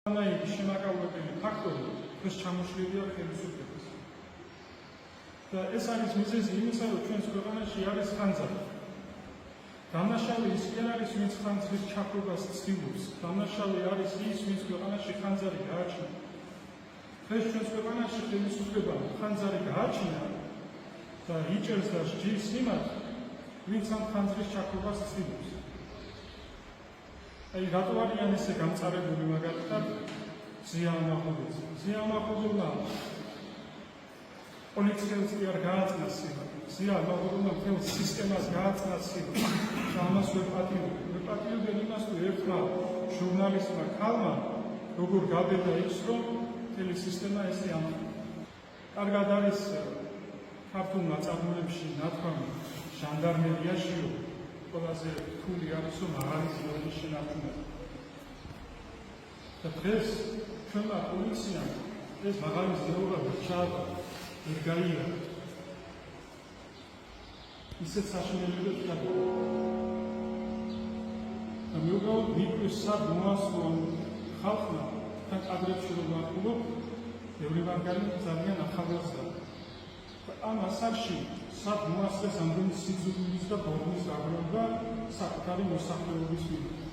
Ანაირი შემაკავლებელი ფაქტორი დღეს ჩამოშლილია ხელისუფლებას. და ეს არის მიზეზი იმისა, რომ ჩვენს ქვეყანაში არის ხანძარი. დამნაშავე ის კი არ არის, ვინც ხანძრის ჩაქრობას ცდილობს. დამნაშავე არის ის, ვინც ქვეყანაში ხანძარი გააჩნია. დღეს ჩვენს ქვეყანაში ხელისუფლებამ ხანძარი გააჩინა და იჭერს და სჯის იმათ, ვინც ამ ხანძრის ჩაქრობას ცდილობს. აი, რატო არიან ესე გამწარებული მაგალითად ზია ამაყობელს? ზია ამაყობელმა პოლიციელს კი არ გააწნა სილა. ზია ამაყობელმა მთელ სისტემას გააწნა სილა და ამას ვერ პატიებენ იმას, თუ ერთმა ჟურნალისტმა ქალმა როგორ გაბედა ის, რომ მთელი სისტემა ესე ამაყობდა. კარგად არის ქართულ ნაწარმოებში ნათქვამი ჟანდარმერიაშიო ყველაზე რთული არის, რომ არ არის ზეონის შენარჩუნება. და დღეს ჩვენმა პოლიციამ ეს მაღალი ზეობა ჩააბარა, ვერ გაიარა. ისეთ საშინელებებს ჩააბარა. და მიუხედავად მიკრის სად მოასწრონ ხალხმა თან კადრებში რომ ვარქულობ, ბევრი მათგანი ძალიან ახალგაზრდა. და ამ ასაკში სად მოასწრეს ამდენი სიძულვილის და ბორნის დაგროვება საკუთარი მოსახლეობის მიმართ.